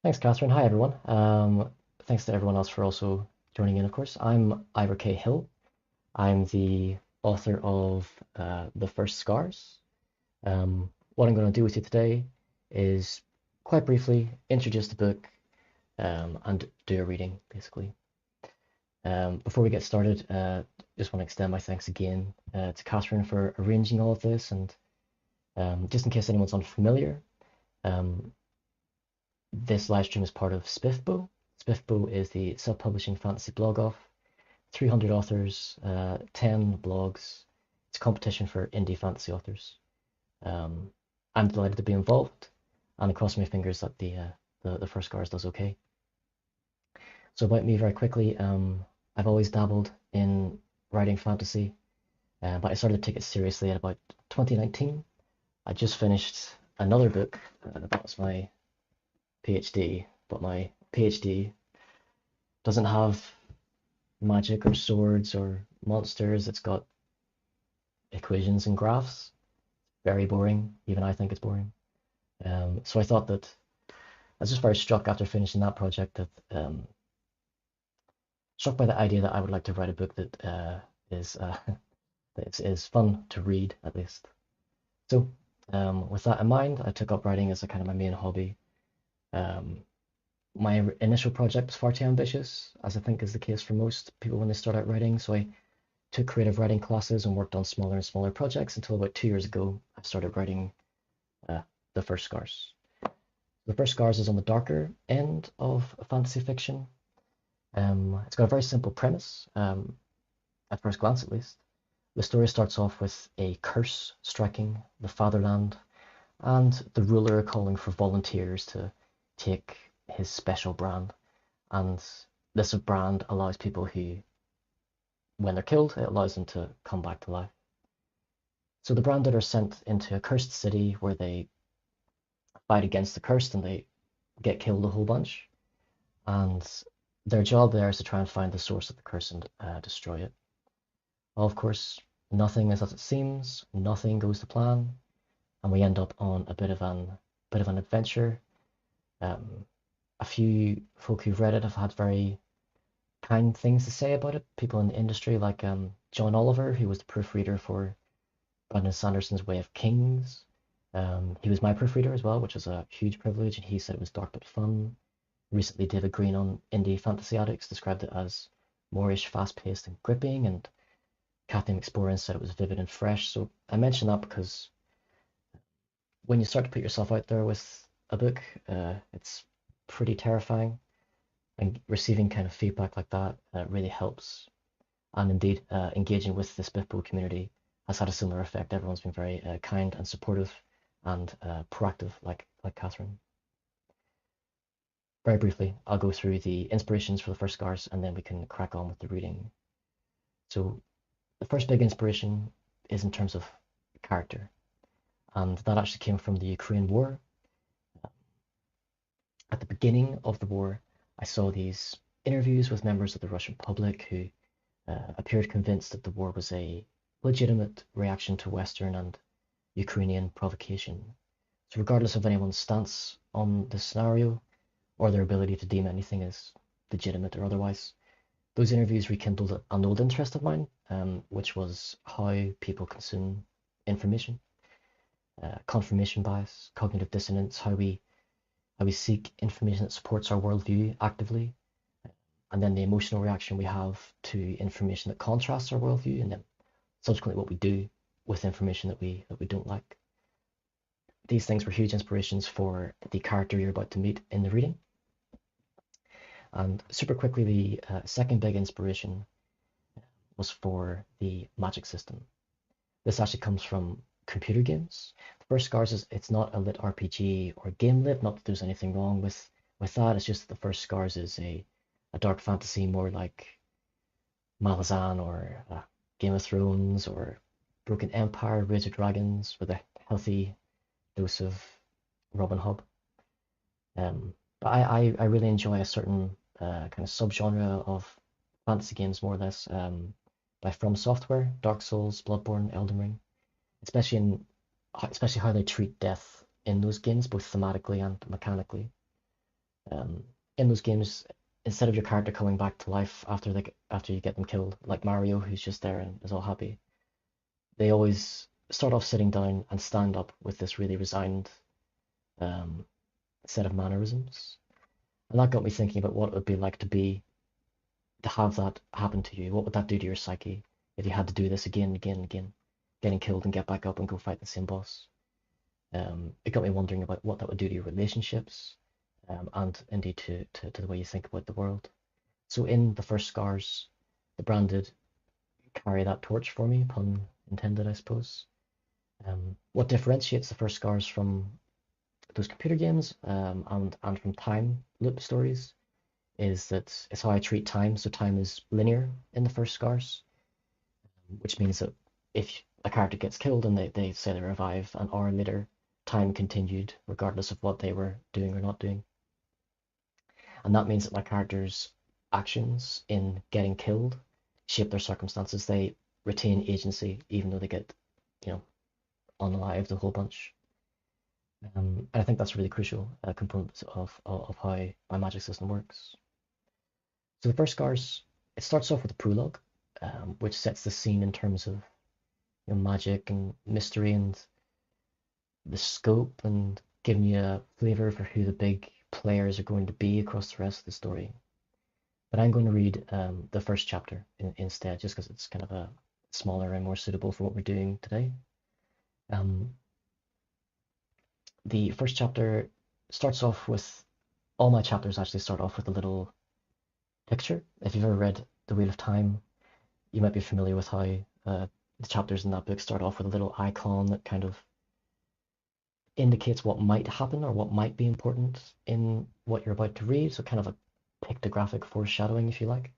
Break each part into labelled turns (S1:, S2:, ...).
S1: Thanks, Catherine. Hi, everyone. Thanks to everyone else for also joining in, of course. I'm Ivor K. Hill. I'm the author of The First Scars. What I'm going to do with you today is quite briefly introduce the book and do a reading, basically. Before we get started, just want to extend my thanks again to Catherine for arranging all of this. And just in case anyone's unfamiliar, um, this live stream is part of SPFBO. SPFBO is the self-publishing fantasy blog off. 300 authors, 10 blogs. It's a competition for indie fantasy authors. Um, I'm delighted to be involved, and I cross my fingers that the first Scars does okay. So about me very quickly, I've always dabbled in writing fantasy, but I started to take it seriously at about 2019. I just finished another book. That was my PhD, but my PhD doesn't have magic or swords or monsters. It's got equations and graphs. Very boring. Even I think it's boring. So I thought that I was just very struck after finishing that project that struck by the idea that I would like to write a book that is that is fun to read at least. So with that in mind, I took up writing as a kind of my main hobby. Um, my initial project was far too ambitious, as I think is the case for most people when they start out writing. So I took creative writing classes and worked on smaller and smaller projects until about 2 years ago, I started writing uh, The First Scars. The First Scars is on the darker end of fantasy fiction. It's got a very simple premise, at first glance at least. The story starts off with a curse striking the fatherland and the ruler calling for volunteers to take his special brand. And this brand allows people who, when they're killed, it allows them to come back to life. So the branded are sent into a cursed city where they fight against the cursed and they get killed a whole bunch. And their job there is to try and find the source of the curse and destroy it. Well, of course, nothing is as it seems, nothing goes to plan, and we end up on a bit of an adventure. Um, a few folk who've read it have had very kind things to say about it. People in the industry, like John Oliver, who was the proofreader for Brandon Sanderson's Way of Kings. He was my proofreader as well, which is a huge privilege, and he said it was dark but fun. Recently, David Green on Indie Fantasy Addicts described it as moreish, fast-paced, and gripping, and Kathy McSporran said it was vivid and fresh. So I mention that because when you start to put yourself out there with a book, it's pretty terrifying, and receiving kind of feedback like that really helps. And indeed, engaging with the Spiffbo community has had a similar effect. Everyone's been very kind and supportive and proactive, like Catherine. Very briefly, I'll go through the inspirations for the first scars, and then we can crack on with the reading. So the first big inspiration is in terms of character, and that actually came from the Ukraine war. At the beginning of the war, I saw these interviews with members of the Russian public who appeared convinced that the war was a legitimate reaction to Western and Ukrainian provocation. So, regardless of anyone's stance on the scenario or their ability to deem anything as legitimate or otherwise, those interviews rekindled an old interest of mine, which was how people consume information, confirmation bias, cognitive dissonance, how we seek information that supports our worldview actively, and then the emotional reaction we have to information that contrasts our worldview, and then subsequently what we do with information that we don't like. These things were huge inspirations for the character you're about to meet in the reading. And super quickly, the second big inspiration was for the magic system. This actually comes from computer games. The First Scars is it's not a lit RPG or game lit. Not that there's anything wrong with that. It's just that the First Scars is a dark fantasy, more like Malazan or Game of Thrones or Broken Empire, Rage of Dragons, with a healthy dose of Robin Hood. But I really enjoy a certain kind of subgenre of fantasy games, more or less, by From Software, Dark Souls, Bloodborne, Elden Ring, especially how they treat death in those games, both thematically and mechanically. In those games, instead of your character coming back to life after you get them killed, like Mario, who's just there and is all happy, they always start off sitting down and stand up with this really resigned um, set of mannerisms. And that got me thinking about what it would be like to have that happen to you. What would that do to your psyche if you had to do this again and again and again, getting killed and get back up and go fight the same boss? It got me wondering about what that would do to your relationships, and indeed to the way you think about the world. So in the first scars, the brand did carry that torch for me, pun intended, I suppose. What differentiates the first scars from those computer games, and from time loop stories is that it's how I treat time. So time is linear in the first scars, which means that if a character gets killed and they say they revive an hour later, time continued regardless of what they were doing or not doing. And that means that my character's actions in getting killed shape their circumstances. They retain agency even though they get, you know, unalived a whole bunch. And I think that's a really crucial component of how my magic system works. So the first scars, it starts off with a prologue, which sets the scene in terms of, you know, magic and mystery and the scope, and giving you a flavor for who the big players are going to be across the rest of the story. But I'm going to read the first chapter instead, just because it's kind of a smaller and more suitable for what we're doing today. Um, the first chapter starts off with, all my chapters actually start off with a little picture. If you've ever read The Wheel of Time, you might be familiar with how the chapters in that book start off with a little icon that kind of indicates what might happen or what might be important in what you're about to read. So kind of a pictographic foreshadowing, if you like.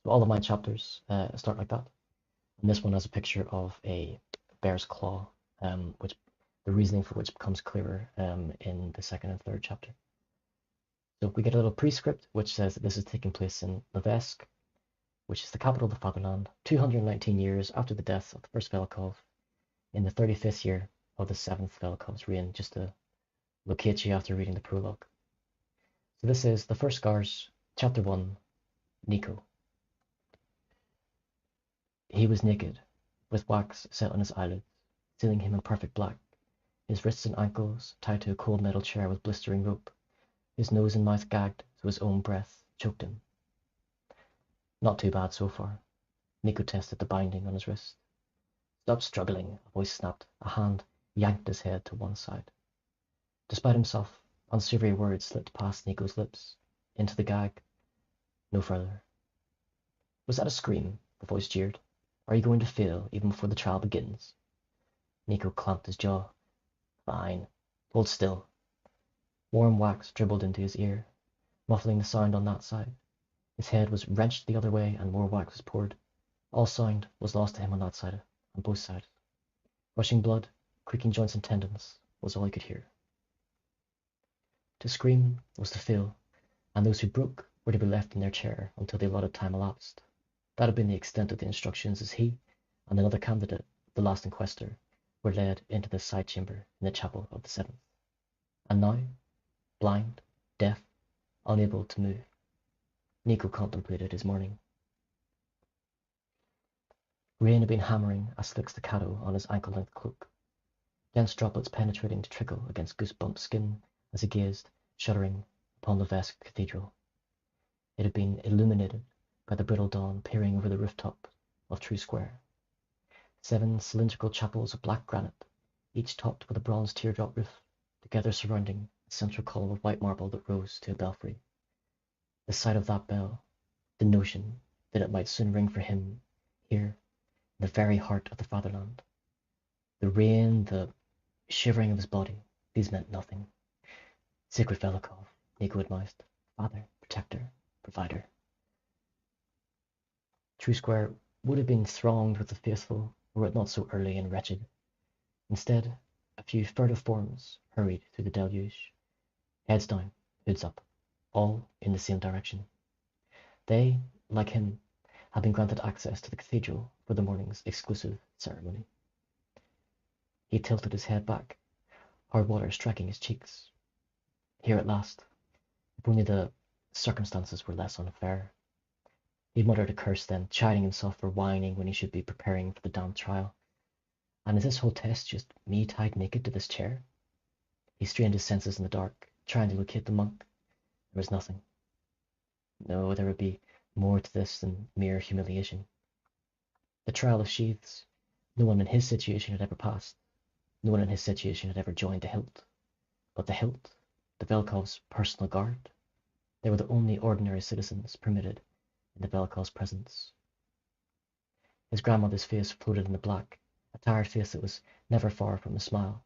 S1: So all of my chapters start like that. And this one has a picture of a bear's claw, which the reasoning for which becomes clearer in the second and third chapter. So we get a little prescript which says that this is taking place in Levesk, which is the capital of the fatherland, 219 years after the death of the first Velikov, in the 35th year of the seventh Velikov's reign, just to locate you after reading the prologue. So this is the first scars, chapter 1, Nico. He was naked, with wax set on his eyelids, sealing him in perfect black, his wrists and ankles tied to a cold metal chair with blistering rope, his nose and mouth gagged so his own breath choked him. Not too bad so far. Nico tested the binding on his wrist. Stop struggling, a voice snapped. A hand yanked his head to one side. Despite himself, unsavory words slipped past Nico's lips, into the gag. No further. Was that a scream? The voice jeered. Are you going to fail even before the trial begins? Nico clamped his jaw. Fine. Hold still. Warm wax dribbled into his ear, muffling the sound on that side. His head was wrenched the other way and more wax was poured. All sound was lost to him on that side, on both sides. Rushing blood, creaking joints and tendons was all he could hear. To scream was to fail, and those who broke were to be left in their chair until the allotted time elapsed. That had been the extent of the instructions as he and another candidate, the last inquester, were led into the side chamber in the chapel of the seventh. And now, blind, deaf, unable to move, Nico contemplated his morning. Rain had been hammering a slick staccato on his ankle-length cloak, dense droplets penetrating to trickle against goose-bumped skin as he gazed, shuddering, upon Levesk Cathedral. It had been illuminated by the brittle dawn peering over the rooftop of True Square. 7 cylindrical chapels of black granite, each topped with a bronze teardrop roof, together surrounding a central column of white marble that rose to a belfry. The sight of that bell, the notion that it might soon ring for him, here, in the very heart of the fatherland. The rain, the shivering of his body, these meant nothing. Sacred Velikov, Nico admonished. Father, protector, provider. True Square would have been thronged with the faithful were it not so early and wretched. Instead, a few furtive forms hurried through the deluge, heads down, hoods up, all in the same direction. They, like him, had been granted access to the cathedral for the morning's exclusive ceremony. He tilted his head back, hard water striking his cheeks. Here at last, If only the circumstances were less unfair. He muttered a curse then, chiding himself for whining when he should be preparing for the damn trial. And is this whole test just me tied naked to this chair? He strained his senses in the dark, trying to locate the monk. There was nothing. No, there would be more to this than mere humiliation. The trial of sheaths. No one in his situation had ever passed. No one in his situation had ever joined the hilt. But the hilt, the Velkov's personal guard, they were the only ordinary citizens permitted in the Velkov's presence. His grandmother's face floated in the black, a tired face that was never far from a smile.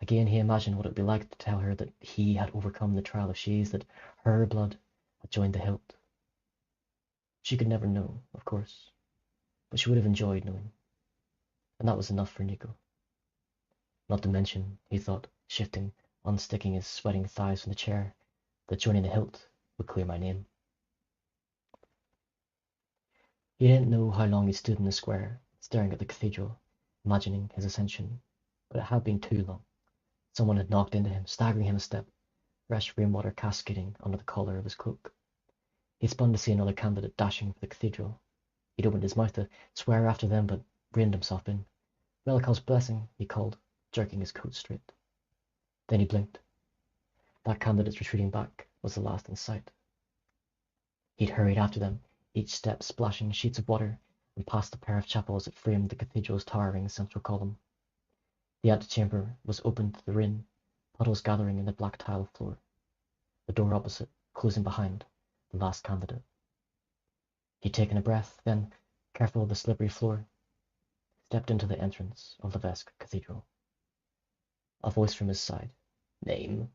S1: Again he imagined what it would be like to tell her that he had overcome the trial of sheaths, that her blood had joined the hilt. She could never know, of course, but she would have enjoyed knowing. And that was enough for Nico. Not to mention, he thought, shifting, unsticking his sweating thighs from the chair, that joining the hilt would clear my name. He didn't know how long he stood in the square, staring at the cathedral, imagining his ascension, but it had been too long. Someone had knocked into him, staggering him a step, fresh rainwater cascading under the collar of his cloak. He spun to see another candidate dashing for the cathedral. He'd opened his mouth to swear after them, but reined himself in. Velkov's blessing, he called, jerking his coat straight. Then he blinked. That candidate's retreating back was the last in sight. He'd hurried after them, each step splashing sheets of water, and past the pair of chapels that framed the cathedral's towering central column. The antechamber was open to the rain, puddles gathering in the black tile floor. The door opposite, closing behind the last candidate. He'd taken a breath, then, careful of the slippery floor, stepped into the entrance of the Vesk Cathedral. A voice from his side. Name?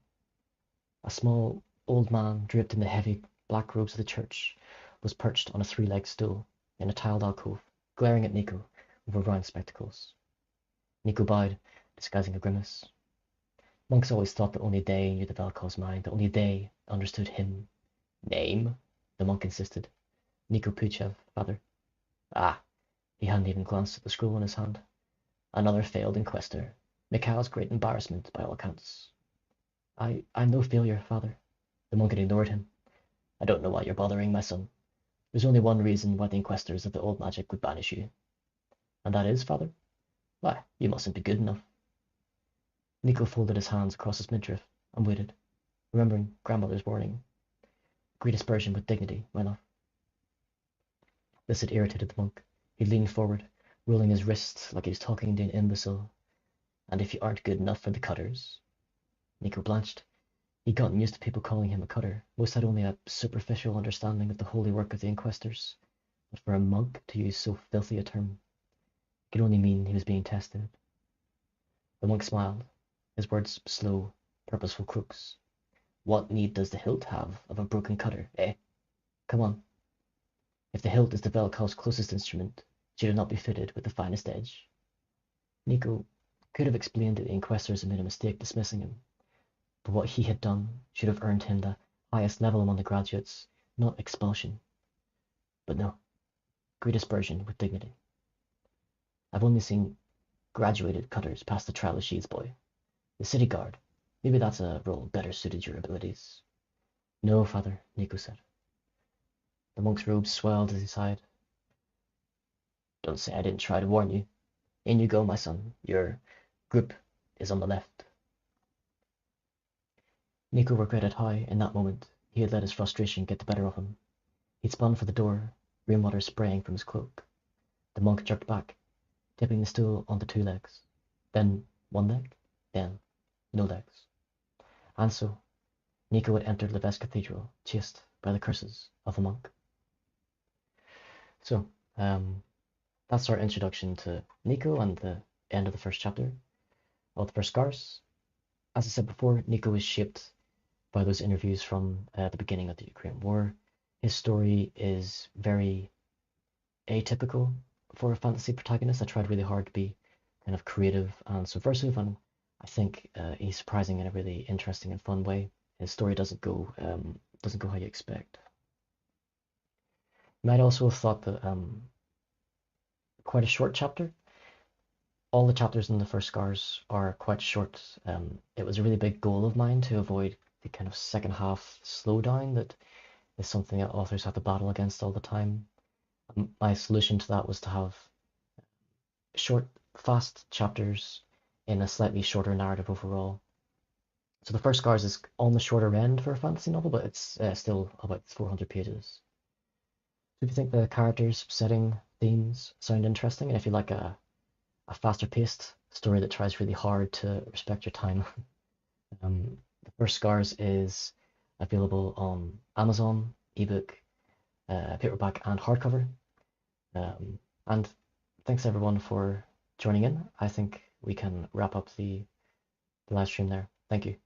S1: A small, old man, draped in the heavy black robes of the church, was perched on a three-legged stool in a tiled alcove, glaring at Nico over round spectacles. Nico bowed, disguising a grimace. Monks always thought that only they knew the Velkov's mind, that only they understood him. Name? The monk insisted. Nico Puchev, father. Ah, he hadn't even glanced at the scroll in his hand. Another failed inquester. Mikhail's great embarrassment, by all accounts. I'm no failure, father. The monk had ignored him. I don't know why you're bothering, my son. There's only one reason why the inquestors of the old magic would banish you. And that is, father? Why, you mustn't be good enough. Nico folded his hands across his midriff and waited, remembering grandmother's warning. Great aspersion with dignity went off. This had irritated the monk. He leaned forward, rolling his wrists like he was talking to an imbecile. And if you aren't good enough for the cutters? Nico blanched. He'd gotten used to people calling him a cutter. Most had only a superficial understanding of the holy work of the inquestors. But for a monk to use so filthy a term, it could only mean he was being tested. The monk smiled, his words slow, purposeful crooks. What need does the hilt have of a broken cutter, eh? Come on. If the hilt is the Velkov's closest instrument, should it not be fitted with the finest edge? Nico could have explained that the inquestors had made a mistake dismissing him, but what he had done should have earned him the highest level among the graduates, not expulsion. But no, great aspersion with dignity. I've only seen graduated cutters pass the trial of sheaths, boy. The city guard, maybe that's a role better suited your abilities. No, father, Nico said. The monk's robes swelled as he sighed. Don't say I didn't try to warn you. In you go, my son. Your group is on the left. Nico regretted how, in that moment, he had let his frustration get the better of him. He'd spun for the door, rainwater spraying from his cloak. The monk jerked back, tipping the stool onto two legs. Then one leg, then no legs. And so, Nico had entered Levesque Cathedral, chased by the curses of the monk. So, that's our introduction to Nico and the end of the first chapter of the first Scars. As I said before, Nico is shaped by those interviews from the beginning of the Ukraine War. His story is very atypical for a fantasy protagonist. I tried really hard to be kind of creative and subversive, and I think he's surprising in a really interesting and fun way. His story doesn't go how you expect. You might also have thought that quite a short chapter. All the chapters in the first Scars are quite short. It was a really big goal of mine to avoid the kind of second half slowdown that is something that authors have to battle against all the time. My solution to that was to have short, fast chapters in a slightly shorter narrative overall. So the first Scars is on the shorter end for a fantasy novel, but it's still about 400 pages. So if you think the characters, setting, themes sound interesting, and if you like a faster paced story that tries really hard to respect your time, the first Scars is available on Amazon, ebook, paperback, and hardcover. And thanks everyone for joining in. I think we can wrap up the live stream there. Thank you.